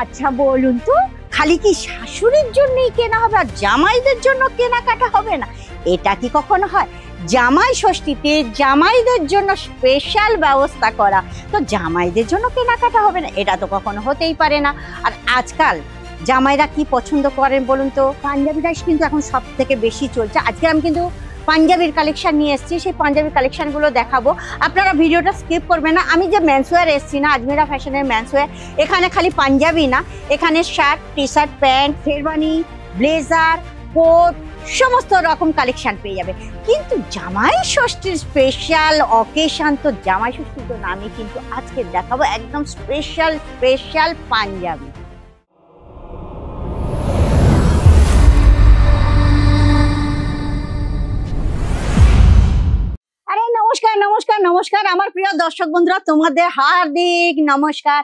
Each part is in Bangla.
আচ্ছা বলুন তো, খালি কি শাশুড়ির জন্যই কেনা হবে আর জামাইদের জন্য কেনাকাটা হবে না? এটা কি কখনো হয়? জামাই ষষ্ঠীতে জামাইদের জন্য স্পেশাল ব্যবস্থা করা, তো জামাইদের জন্য কেনাকাটা হবে না? এটা তো কখনো হতেই পারে না। আর আজকাল জামাইরা কি পছন্দ করেন বলুন তো? পাঞ্জাবি ড্রেস কিন্তু এখন সব থেকে বেশি চলছে। আজকে আমি কিন্তু পাঞ্জাবির কালেকশন নিয়ে এসেছি, সেই পাঞ্জাবির কালেকশনগুলো দেখাবো। আপনারা ভিডিওটা স্কিপ করবেন না। আমি যে মেন্সওয়্যার এসেছি না, আজমেরা ফ্যাশনের মেন্সওয়্যার, এখানে খালি পাঞ্জাবি না, এখানে shirt, T shirt, pant, sherwani, blazer, coat, সমস্ত রকম কালেকশন পেয়ে যাবে। কিন্তু জামাই ষষ্ঠীর স্পেশাল অকেশন, তো জামাই ষষ্ঠীর জন্য আমি কিন্তু আজকে দেখাবো একদম স্পেশাল স্পেশাল পাঞ্জাবি। নমস্কার নমস্কার নমস্কার আমার প্রিয় দর্শক বন্ধুরা, তোমাদের হার্দিক নমস্কার।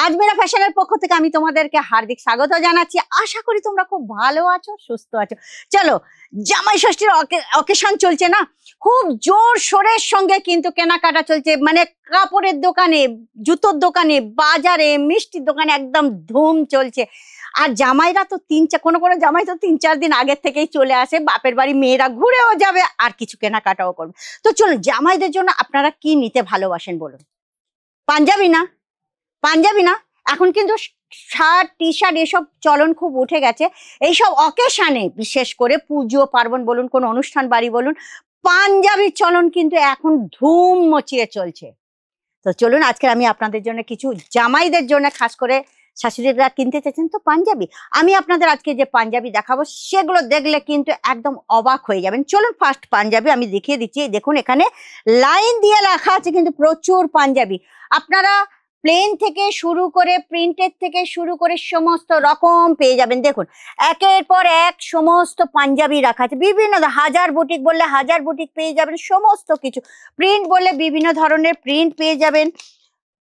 আজমেরা ফ্যাশনের পক্ষ থেকে আমি তোমাদেরকে হার্দিক স্বাগত জানাচ্ছি। আশা করি তোমরা খুব ভালো আছো, সুস্থ আছো। চলো, জামাই ষষ্ঠীর অকেশন চলছে না, খুব জোর সোরের সঙ্গে কিন্তু কেনাকাটা চলছে। মানে কাপড়ের দোকানে, জুতোর দোকানে, বাজারে, মিষ্টির দোকানে একদম ধুম চলছে। আর জামাইরা তো কোনো জামাই তো 3-4 দিন আগের থেকেই চলে আসে বাপের বাড়ি, মেয়েরা ঘুরেও যাবে আর কিছু কেনাকাটাও করবে। তো চলুন, জামাইদের জন্য আপনারা কি নিতে ভালোবাসেন বলুন? পাঞ্জাবি না? পাঞ্জাবি না, এখন কিন্তু শার্ট, টি শার্ট এসব চলন খুব উঠে গেছে। এইসব অকেশানে, বিশেষ করে পুজো পার্বণ বলুন, কোনো অনুষ্ঠান বাড়ি বলুন, পাঞ্জাবির চলন কিন্তু এখন ধুম মচিয়ে চলছে। তো চলুন, আজকে আমি আপনাদের জন্য কিছু, জামাইদের জন্য খাস করে শাশুড়িরা কিনতে চাইছেন তো পাঞ্জাবি, আমি আপনাদের আজকে যে পাঞ্জাবি দেখাবো সেগুলো দেখলে কিন্তু একদম অবাক হয়ে যাবেন। চলুন, ফার্স্ট পাঞ্জাবি আমি দেখিয়ে দিচ্ছি। দেখুন, এখানে লাইন দিয়ে লেখা আছে কিন্তু প্রচুর পাঞ্জাবি। আপনারা প্লেন থেকে শুরু করে, প্রিন্টের থেকে শুরু করে সমস্ত রকম পেয়ে যাবেন। দেখুন, একের পর এক সমস্ত পাঞ্জাবি রাখা আছে। বিভিন্ন হাজার বুটিক বললে হাজার বুটিক পেয়ে যাবেন, সমস্ত কিছু। প্রিন্ট বললে বিভিন্ন ধরনের প্রিন্ট পেয়ে যাবেন,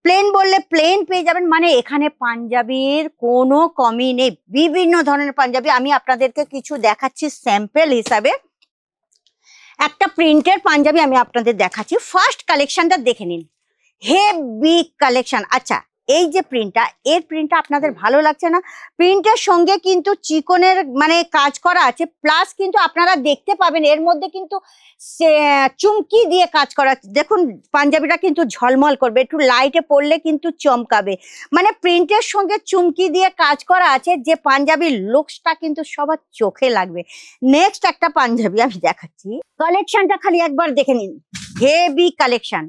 প্লেন বললে প্লেন পেয়ে যাবেন। মানে এখানে পাঞ্জাবির কোনো কমই নেই, বিভিন্ন ধরনের পাঞ্জাবি। আমি আপনাদেরকে কিছু দেখাচ্ছি স্যাম্পল হিসাবে। একটা প্রিন্টের পাঞ্জাবি আমি আপনাদের দেখাচ্ছি। ফার্স্ট কালেকশনটা দেখে নিন, হেভি কালেকশন। আচ্ছা, এই যে প্রিন্টটা, এর প্রিন্টটা আপনাদের ভালো লাগছে না? প্রিন্টের সঙ্গে কিন্তু চিকনের মানে কাজ করা আছে, প্লাস কিন্তু আপনারা দেখতে পাবেন এর মধ্যে কিন্তু চুমকি দিয়ে কাজ করা আছে। দেখুন, পাঞ্জাবিটা কিন্তু ঝলমল করবে, একটু লাইটে পড়লে কিন্তু চমকাবে। মানে প্রিন্টের সঙ্গে চুমকি দিয়ে কাজ করা আছে, যে পাঞ্জাবির লুকসটা কিন্তু সবার চোখে লাগবে। নেক্সট একটা পাঞ্জাবি আমি দেখাচ্ছি, কালেকশনটা খালি একবার দেখে নিন। হেভি কালেকশন,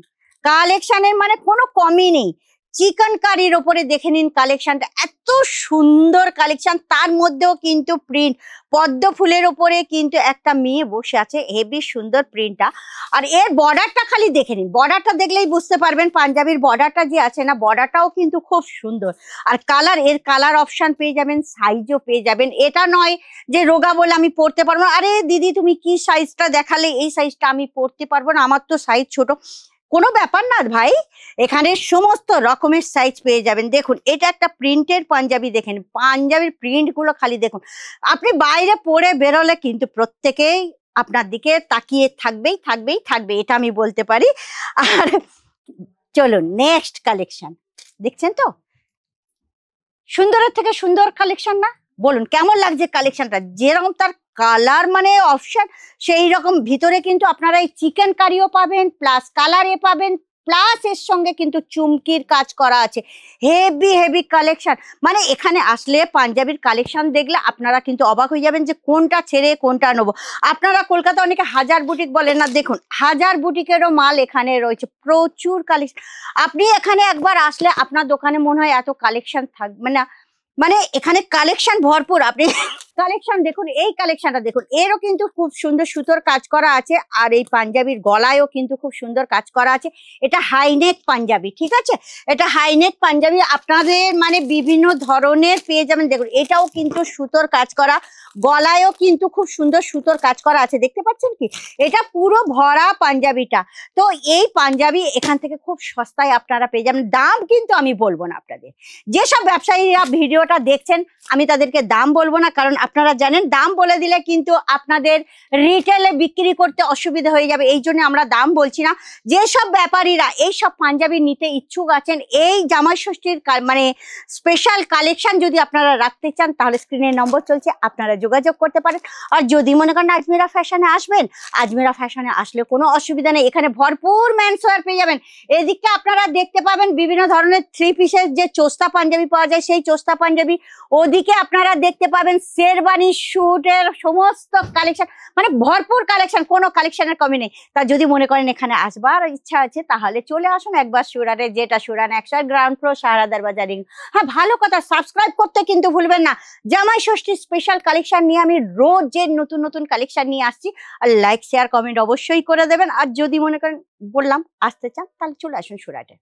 কালেকশনের মানে কোনো কমই নেই। চিকেন কারির ওপরে দেখে নিন কালেকশনটা, এত সুন্দর কালেকশন। তার মধ্যেও কিন্তু প্রিন্ট, পদ্ম ফুলের ওপরে কিন্তু একটা মেয়ে বসে আছে, হেভি সুন্দর প্রিন্টটা। আর এর বর্ডারটা খালি দেখে নিন, বর্ডারটা দেখলেই বুঝতে পারবেন পাঞ্জাবির বর্ডারটা যে আছে না, বর্ডারটাও কিন্তু খুব সুন্দর। আর কালার, এর কালার অপশন পেয়ে যাবেন, সাইজও পেয়ে যাবেন। এটা নয় যে রোগা বলে আমি পরতে পারবো না, আরে দিদি তুমি কি সাইজটা দেখালে, এই সাইজটা আমি পরতে পারবো না, আমার তো সাইজ ছোট। কোনো ব্যাপার না ভাই, এখানে সমস্ত রকমের সাইজ পেয়ে যাবেন। দেখুন, এটা একটা প্রিন্টের পাঞ্জাবি। দেখেন পাঞ্জাবির প্রিন্টগুলো খালি দেখুন। আপনি বাইরে পরে বেরোলে কিন্তু প্রত্যেকেই আপনার দিকে তাকিয়ে থাকবেই থাকবেই থাকবে, এটা আমি বলতে পারি। আর চলুন, নেক্সট কালেকশন দেখছেন তো, সুন্দরের থেকে সুন্দর কালেকশন না? বলুন কেমন লাগছে কালেকশনটা? যেরকম তার কালার মানে অপশন, সেই রকম ভিতরে কিন্তু আপনারা এই চিকেন কারিও পাবেন, প্লাস কালারে পাবেন, প্লাস এর সঙ্গে কিন্তু চুমকির কাজ করা আছে। Heavy heavy collection. মানে এখানে আসলে পাঞ্জাবির কালেকশন দেখলে আপনারা কিন্তু অবাক হয়ে যাবেন যে কোনটা ছেড়ে কোনটা নেবো। আপনারা কলকাতা অনেকে হাজার বুটিক বলেন না, দেখুন হাজার বুটিকেরও মাল এখানে রয়েছে, প্রচুর কালেকশন। আপনি এখানে একবার আসলে আপনার দোকানে মনে হয় এত কালেকশন থাকবে না। মানে এখানে কালেকশন ভরপুর। আপনি কালেকশন দেখুন, এই কালেকশনটা দেখুন, এরও কিন্তু খুব সুন্দর সুতোর কাজ করা আছে। আর এই পাঞ্জাবির গলায়ও কিন্তু খুব সুন্দর কাজ করা আছে। এটা হাইনেক পাঞ্জাবি, ঠিক আছে? এটা হাইনেক পাঞ্জাবি আপনাদের মানে বিভিন্ন ধরনের পেয়ে যাবেন। দেখুন, এটাও কিন্তু সুতোর কাজ করা, গলায়ও কিন্তু খুব সুন্দর সুতোর কাজ করা আছে, দেখতে পাচ্ছেন কি? এটা পুরো ভরা পাঞ্জাবিটা। তো এই পাঞ্জাবি এখান থেকে খুব সস্তায় আপনারা পেয়ে যাবেন। দাম কিন্তু আমি বলবো না আপনাদের, যেসব ব্যবসায়ীরা ভিডিওটা দেখছেন আমি তাদেরকে দাম বলবো না, কারণ আপনারা জানেন দাম বলে দিলে কিন্তু আপনাদের রিটেলে বিক্রি করতে অসুবিধা হয়ে যাবে, এই জন্য আমরা দাম বলছি না। যেসব ব্যাপারীরা এই সব পাঞ্জাবি নিতে ইচ্ছুক আছেন, এই জামাই ষষ্ঠীর মানে স্পেশাল কালেকশন যদি আপনারা রাখতে চান, তাহলে স্ক্রিনের নম্বর চলছে, আপনারা যোগাযোগ করতে পারেন। আর যদি মনে করেন আজমিরা ফ্যাশনে আসবেন, আজমিরা ফ্যাশনে আসলে কোনো অসুবিধা নেই, এখানে ভরপুর মেন্স ওয়্যার পেয়ে যাবেন। এদিকে আপনারা দেখতে পাবেন বিভিন্ন ধরনের থ্রি পিসের যে চোস্তা পাঞ্জাবি পাওয়া যায়, সেই চোস্তা পাঞ্জাবি। ওদিকে আপনারা দেখতে পাবেন শেরবানি শুটের সমস্ত কালেকশন, মানে ভরপুর কালেকশন, কোনো কালেকশনের কমি নেই। তা যদি মনে করেন এখানে আসবার ইচ্ছা আছে, তাহলে চলে আসুন একবার সুরাটে, যেটা সুরান 100 গ্রাউন্ড ফ্লোর, শাহরাদার বাজার রিং। হ্যাঁ, ভালো কথা, সাবস্ক্রাইব করতে কিন্তু ভুলবেন না। জামাই ষষ্ঠী স্পেশাল কালেকশন নিয়ে আমি রোজ যে নতুন নতুন কালেকশন নিয়ে আসছি, আর লাইক শেয়ার কমেন্ট অবশ্যই করে দেবেন। আর যদি মনে করেন বললাম আসতে চান, তাহলে চলে আসুন সুরাটে।